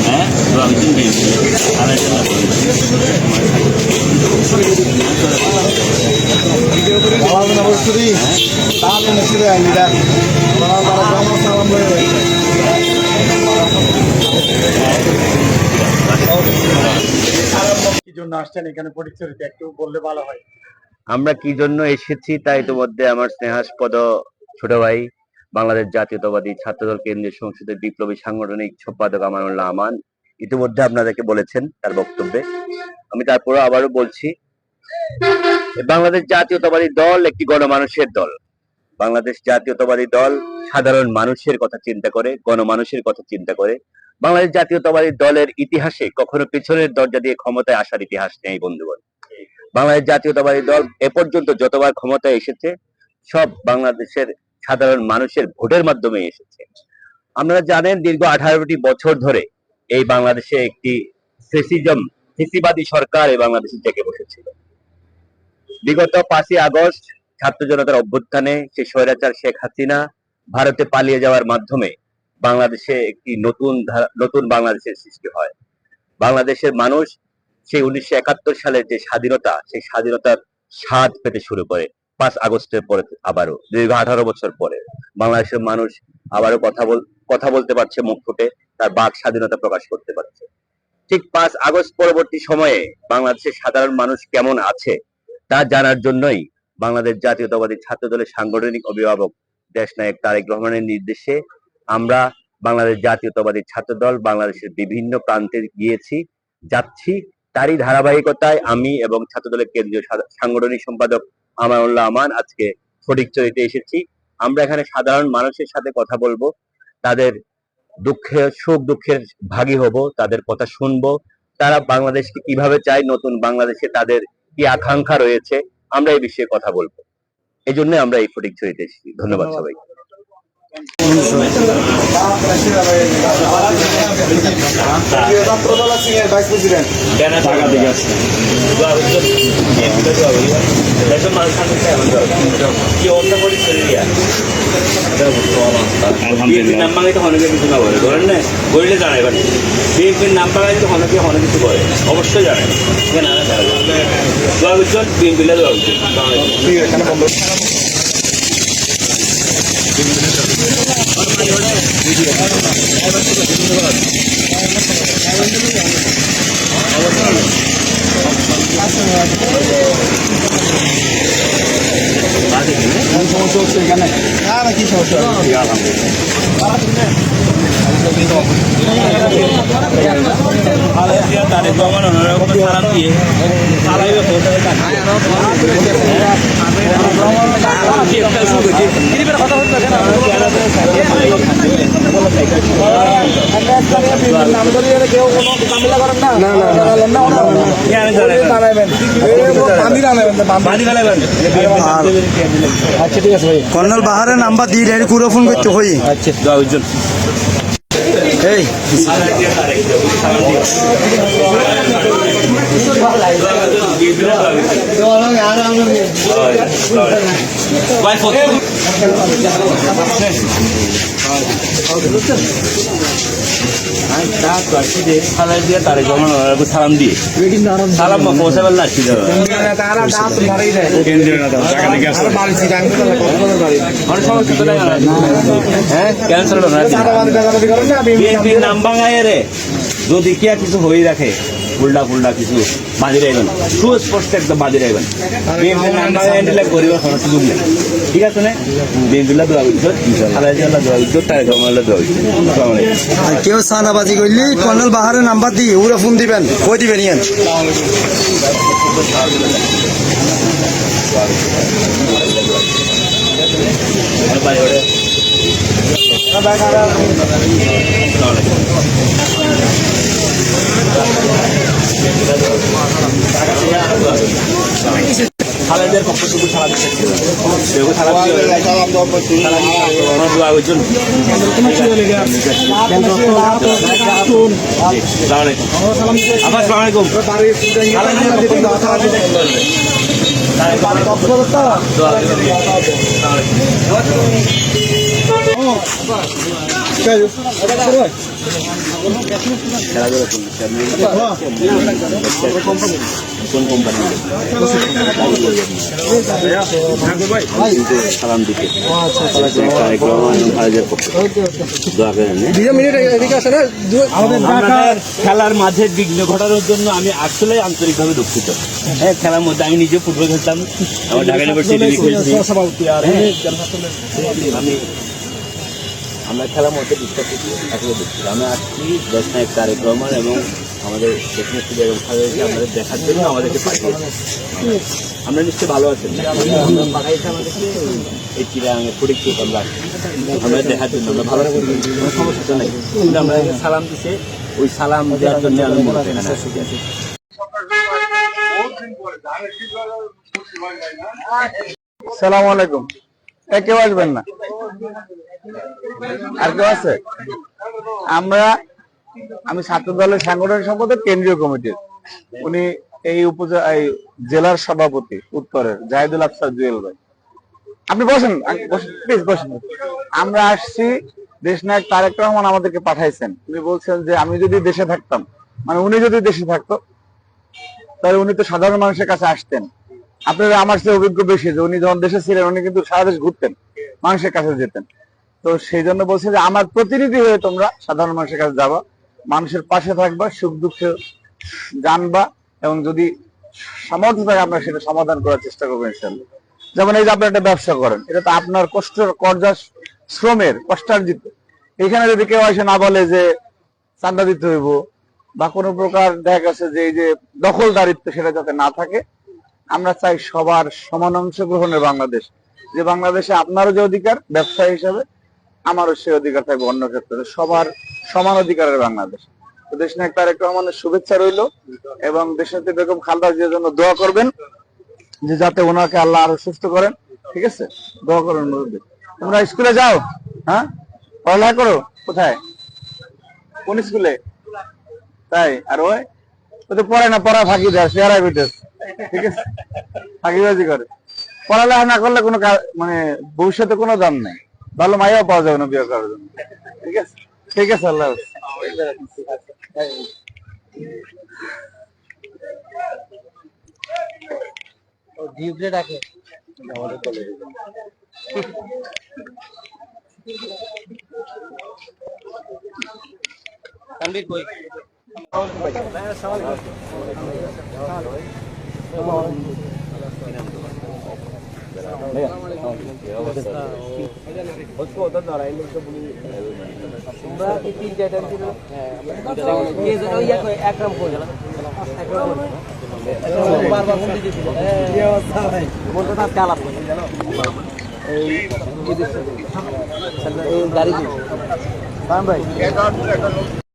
হ্যাঁ কি জন্য আসছেন এখানে পরিচয়টা একটু বললে ভালো হয়। আমরা কি জন্য এসেছি তা ইতিমধ্যে আমার স্নেহাস্পদ ছোট ভাই বাংলাদেশ জাতীয়তাবাদী ছাত্রদল কেন্দ্রীয় সংসদের বিপ্লবী সাংগঠনিক সম্পাদক আমানুল্লাহ আমান ইতিমধ্যে আপনাদেরকে বলেছেন তার বক্তব্যে। আমি তারপরে আবারও বলছি, বাংলাদেশ জাতীয়তাবাদী দল একটি গণমানুষের দল। বাংলাদেশ জাতীয়তাবাদী দল সাধারণ মানুষের কথা চিন্তা করে, গণমানুষের কথা চিন্তা করে। বাংলাদেশ জাতীয়তাবাদী দলের ইতিহাসে কখনো পেছনের দরজা দিয়ে ক্ষমতায় আসার ইতিহাস নেই বন্ধুগণ। বাংলাদেশ জাতীয়তাবাদী দল এ পর্যন্ত যতবার ক্ষমতায় এসেছে সব বাংলাদেশের সাধারণ মানুষের ভোটের মাধ্যমে এসেছে। আপনারা জানেন দীর্ঘ 18টি বছর ধরে এই বাংলাদেশে একটি ফেসিবাদী সরকার এই বাংলাদেশে জেগে বসেছিল। বিগত 5ই আগস্ট ছাত্র জনতার অভ্যুত্থানে সেই স্বৈরাচার শেখ হাসিনা ভারতে পালিয়ে যাওয়ার মাধ্যমে বাংলাদেশে একটি নতুন বাংলাদেশের সৃষ্টি হয়। বাংলাদেশের মানুষ সেই 1971 সালের যে স্বাধীনতা, সেই স্বাধীনতার স্বাদ পেতে শুরু করে 5 আগস্টের পরে। আবারও দীর্ঘ 18 বছর পরে বাংলাদেশের মানুষ আবারও কথা বলতে পারছে, মুখ ফুটে তার বাক স্বাধীনতা প্রকাশ করতে পারছে। ঠিক 5 আগস্ট পরবর্তী সময়ে বাংলাদেশের সাধারণ মানুষ কেমন আছে তা জানার জন্যই বাংলাদেশ জাতীয়তাবাদী ছাত্র দলের সাংগঠনিক অভিভাবক দেশনায়ক তারেক রহমানের নির্দেশে আমরা বাংলাদেশ জাতীয়তাবাদী ছাত্র দল বাংলাদেশের বিভিন্ন প্রান্তে যাচ্ছি। তারই ধারাবাহিকতায় আমি এবং ছাত্র দলের কেন্দ্রীয় সাংগঠনিক সম্পাদক আমানুল্লাহ আমান আজকে ফটিকছড়িতে এসেছি। আমরা এখানে সাধারণ মানুষের সাথে কথা বলবো, তাদের সুখ দুঃখের ভাগী হব, তাদের কথা শুনবো। তারা বাংলাদেশকে কিভাবে চায়, নতুন বাংলাদেশে তাদের কি আকাঙ্ক্ষা রয়েছে, আমরা এই বিষয়ে কথা বলবো। এই জন্য আমরা এই ফটিকছড়িতে এসেছি। ধন্যবাদ সবাই। অবশ্যই জানেন সমস্যা হচ্ছে এখানে কি সমস্যা তারেক রহমান সালাম দিয়ে কথা আচ্ছা ঠিক আছে ভাই, কর্নেল বাহারের নাম্বার দিয়ে ডাইরেক্ট পুরো ফোন করতে হই। আচ্ছা এই সালাম দিয়ে সালাম পৌঁছাবেন না ক্যান্সেল নাম ভাঙায় রে যদি কি কিছু হয়ে রাখে উল্টা কিছু বাজি রাখবেন, সুস্পষ্ট একদম বাজি রাখবেন। নাম ভাঙায় নিলে গরিবের কোনো সুযোগ নেই, ঠিক আছে না? বিএনপিলা দোয়া করছো, দোয়া করছো, তারেক রহমানুল্লাহ দোয়া করছো। কেউ সানাবাজি করলি কর্নেল বাহারের নাম্বার দিয়ে ওরা ফোন দিবেন, কই দিবেন ইয়ান খালেদের পক্ষ থেকে সারা দিচ্ছে খেলাধুলা করছে কোন কোম্পানি সালাম দিতে খেলার মাঝে বিঘ্ন ঘটানোর জন্য আমি আসলে আন্তরিকভাবে দুঃখিত। হ্যাঁ, খেলার মধ্যে আমি নিজে ফুটবল খেলতাম, আমার ঢাকা ইউনিভার্সিটি আমি আমরা খেলার মধ্যে ডিস্টার্ব করছি, আসলে দুঃখিত। আমি আসছি 10 নায়ক কার্যক্রম এবং আমাদের দেশনেত্রী বেগম খালেদাকে আমাদের দেখার জন্য আমাদেরকে পাঠিয়েছে। আমরা নিশ্চয়ই ভালো আছেন, আমরা পাঠাইছি আমাদেরকে এই চিরাং ফটিকচুর আমরা আমরা দেখার জন্য আমরা ভালো আছি, কোনো সমস্যা তো নেই। কিন্তু আমরা সালাম দিছে, ওই সালাম দেওয়ার জন্য আমি মনে হয় এখানে আসছি। সালাম আলাইকুম। কেউ আসবেন না? আর কেউ আছে? আমি ছাত্র দলের সাংগঠনিক সম্পাদক, কেন্দ্রীয় কমিটির। উনি এই জেলার সভাপতি উত্তরের জাহিদুল আফসার জুয়েল ভাই। আপনি বসেন, প্লিজ বসেন। আমরা আসছি, দেশনায়ক তারেক রহমান আমাদেরকে পাঠাইছেন। উনি বলছেন যে আমি যদি দেশে থাকতাম, মানে উনি যদি দেশে থাকতো, তাহলে উনি তো সাধারণ মানুষের কাছে আসতেন। আপনারা আমার চেয়ে অভিজ্ঞ বেশি, যে উনি যখন দেশে ছিলেন উনি কিন্তু সারা দেশ ঘুরতেন, মানুষের কাছে যেতেন। তো সেই জন্য বলছে যে আমার প্রতিনিধি হয়ে তোমরা সাধারণ মানুষের কাছে যাবা, মানুষের পাশে থাকবা, সুখ দুঃখে জানবা, এবং যদি সামর্থ্য থাকে আপনার সেটা সমাধান করার চেষ্টা করবেন ইনশাআল্লাহ। যেমন এই যে আপনি একটা ব্যবসা করেন, এটা তো আপনার শ্রমের কষ্টার্জিত। এখানে যদি কেউ এসে না বলে যে চাঁদা দিতে হইব, বা কোনো প্রকার দেখা গেছে যে এই যে দখলদারিত্ব, সেটা যাতে না থাকে। আমরা চাই সবার সমান অংশগ্রহণের বাংলাদেশ, যে বাংলাদেশে আপনারও যে অধিকার ব্যবসায়ী হিসাবে, আমারও সে অধিকার থাকবে অন্য ক্ষেত্রে, সবার সমান অধিকারের বাংলাদেশ। তো দেশনায়ক তারেক রহমানের শুভেচ্ছা রইল, এবং দেশনেত্রী বেগম খালেদা জিয়ার জন্য দোয়া করবেন, যে যাতে ওনাকে আল্লাহ আরো সুস্থ করেন। ঠিক আছে, দোয়া করেন। তোমরা স্কুলে যাও, হ্যাঁ, পড়ালেখা করো। কোথায়, কোন স্কুলে? তাই? আর ওই তো পড়ে না, পড়া ফাঁকি দেয়, শেয়ার বিটেস। ঠিক আছে, ফাঁকিবাজি করে। পড়ালেখা না করলে কোনো মানে ভবিষ্যতে কোনো দাম নেই, ভালো মাইয়াও পাওয়া যাবে না বিয়ে করার জন্য। ঠিক আছে, ঠিক আছে, আল্লাহ গাড়ি